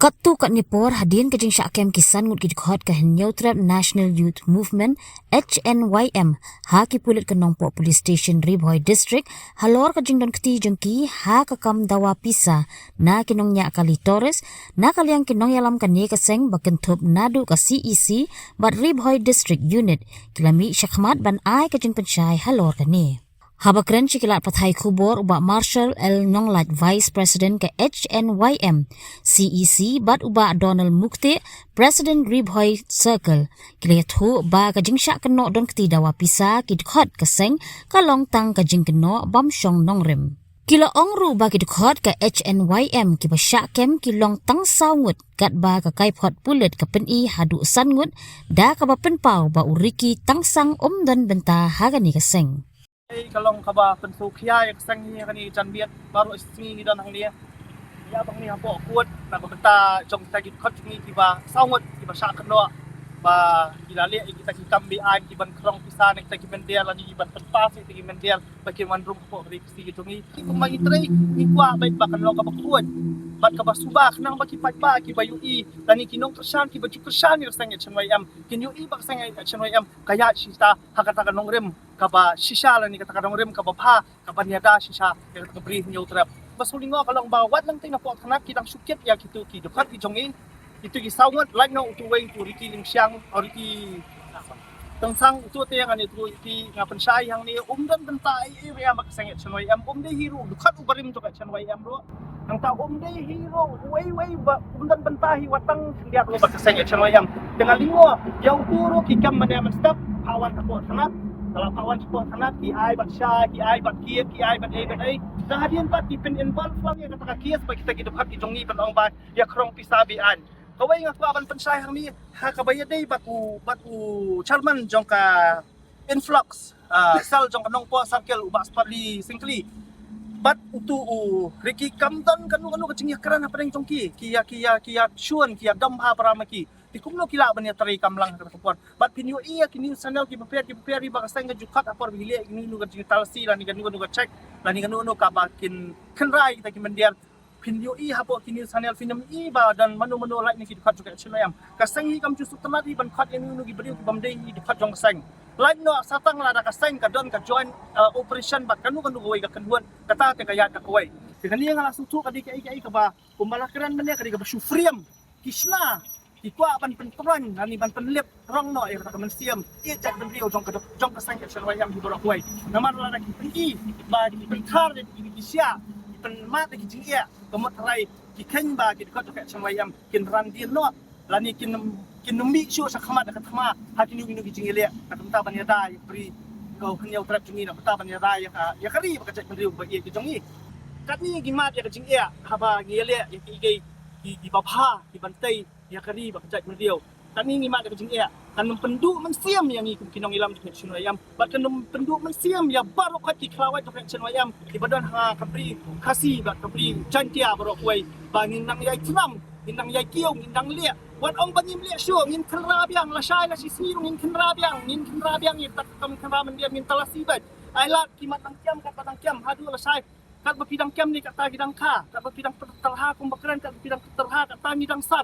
Katu kat Nepal hadian kajing syakem kisan ngut gidkhot ka Neutral National Youth Movement HNYM ha ki pulit ke Nongpok Police Station Ribhoi District halor kajing don keti jengki ha ka kam dawa pisa na kinong nya kali Torres na kaliang kinong yalam kanie keseng bakentup nadu ka CEC bat Ribhoi District Unit kilami syakmat ban ai kajing pensyai halor kanie. Habakren cikilat pathai kubor ubak Marshall L. Nonglat Vice President ke HNYM, CEC bat ubak Donald Mukti, President Ribhoi Circle. Kilayat hu ba kajing syak kenok don keti dawa pisa kidkhot keseng kalong tang kajing kenok bamsyong nongrim. Kila ongru ba kidkhot ke HNYM kiba syak kem kilong tang saungut kat ba ka kaipot pulit ke peni hadu sangut da ka ba penpau ba uriki tang sang dan benta hagani keseng. Kalong kaba pensu kia yang kesang ni kani janbiat baru istri ni dan hang dia ya bang ni hapo kuat nak benta jong kita git ni tiba saungut tiba syak keno ba kilale kita kikam bi an kiban krong pisa nek kita kiban dia lani kiban penpas kita kiban dia bagi mandrum hapo ri sti gitu ni kumai trei ni kwa baik ba kan lo kaba kuat bat kaba subak nang ba kipat ba kibayu i lani kinong kersan kibaju kersan ni kesang HNYM kinyu i ba kesang HNYM kaya sita hakata kanong rem kaba shisha lani kata kadang rem kaba pha kaba niada shisha yang kebri neutrap basulingo kalong bawat lang ting na po kanak kitang sukit ya kitu ki dekat ki jongi itu ki saungat like no tu wei tu riki ling siang oriki tengsang tu te yang ani tu ki ngapen sai hang ni dan bentai ya mak sangat HNYM de hero dekat ubarim tu kat HNYM ro hang ta de hero wei ba dan bentai watang dia lo bak sangat HNYM dengan lingo yang turu ki kam mana step kawan takut sangat kalau kawan support sangat ki ai bat sya ki ai bat kia ki ai bat ai seharian pat dipin involve lang ya kata kias bagi kita hidup hati jongi penong ba ya krong pisabian kawai nga aban pensay hang ni ha kabaya day batu charman jong ka influx sel jong kanong po circle ubak spali singkli bat utu riki kamdan kanu kacing yakran apa ding jongki kia syun kia damha paramaki tikumno kila ban ya tari kamlang ka tupuan bat pinyo iya kini sanel ki prepare ba kasang ga jukat apor bihili kini nu ga talsi lani ga nu ga check lani ga nu ka bakin kenrai kita ki mendiar pinyo i hapo kini sanel film i ba dan manu like ni ki dukat juga HNYM kasang hi kam jusuk temati ban khat ini nu gi beri ki bamdei i dukat jong kasang like no satang la da kasang ka don ka join operation bat kanu goi ga kanduan kata te kaya ka koi dengan dia langsung tu ka di kai ka ba kumbalakran men ka di ka sufriam kisna ikwa ban pentron ani ban penlip rong no kata mensiam i jak dan rio jong kasang HNYM di borok koi namar la da ki pi ba di pentar di sia penmat ki jingia kemot rai ki kenba ki dekat dekat HNYM kin randir no lani kin numbi syu sakhamat dekat khama hakin nu ki jingia ka temta ban ya dai pri kau kenyau trap jingi na temta ban ya dai ya kari ba kacak mendriu ba ki jongi kat ni ki mat ya ka jingia haba ngi le ya ki bapha ki bantai ya kari ba kacak mendriu kat ni mat ya ka jingia kan penduk mensiam yang ikut kinong ilam dekat HNYM bat kan penduk mensiam ya baru kat ki klawai dekat HNYM di badan ha kapri kasih bat kapri jantia baru kuai bangin nang yai tinam nang yai kiong nang lia wat ong bangim lia syu ngin kerabiang la syai la sisi ngin kerabiang ni tak kam keraman dia min talasi bat ailat kimat nang kiam kat batang kiam hadu la syai kat bapidang kiam ni kat ta gidang kha kat bapidang terha kum bakran kat bapidang terha kat ta midang sat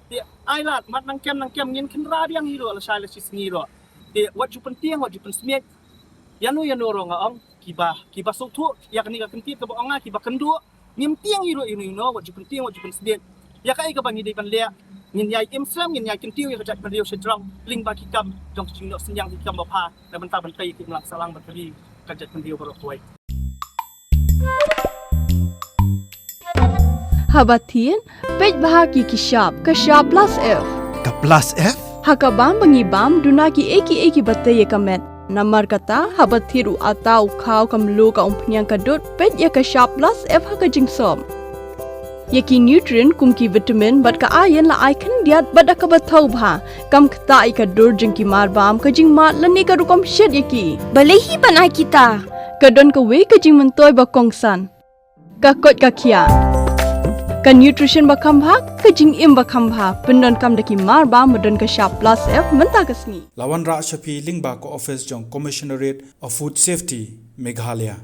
dia ailat mat nang kiam ngin kerabiang hiro la syai la sisi ngiro dia wat ju penting wat ju pensmiet yanu ro ngaong kiba sotu ya kani ka kenti ka baonga kiba kendu ngim tiang hiro ini no wat ju penting wat ju pensmiet ya kai ka bangi di pan le ngin yai imslam ngin yai kentiu ya ka jat rio sedrong ling ba kikam jong jing no senyang kikam ba pha na benta bentai ki melak salang berkali ka jat rio baro koi Habatin, pej bahagi kishap plus F. Ka plus F? Hakabam bangibam dunaki eki batay kamet. Namar kata habathiru atau kau kamlu ka umpnyang kadut pej ya kishap plus F hakajing som. Yaki nutrient kumki vitamin bat ka ayan la icon diat bat akabatau bha kam kata ikadur jengki marbam kajing mat lani ka rukom shed yaki. Balehi banai kita. Kadon ka we kajing mentoy bakongsan. Kakot kakia. Ka nutrition bakam bha kajing im bakam bha pendon kam daki marba medon ka sharp plus F menta kasni Lawan Ra Shafi Lingba ko office jong Commissionerate of Food Safety Meghalaya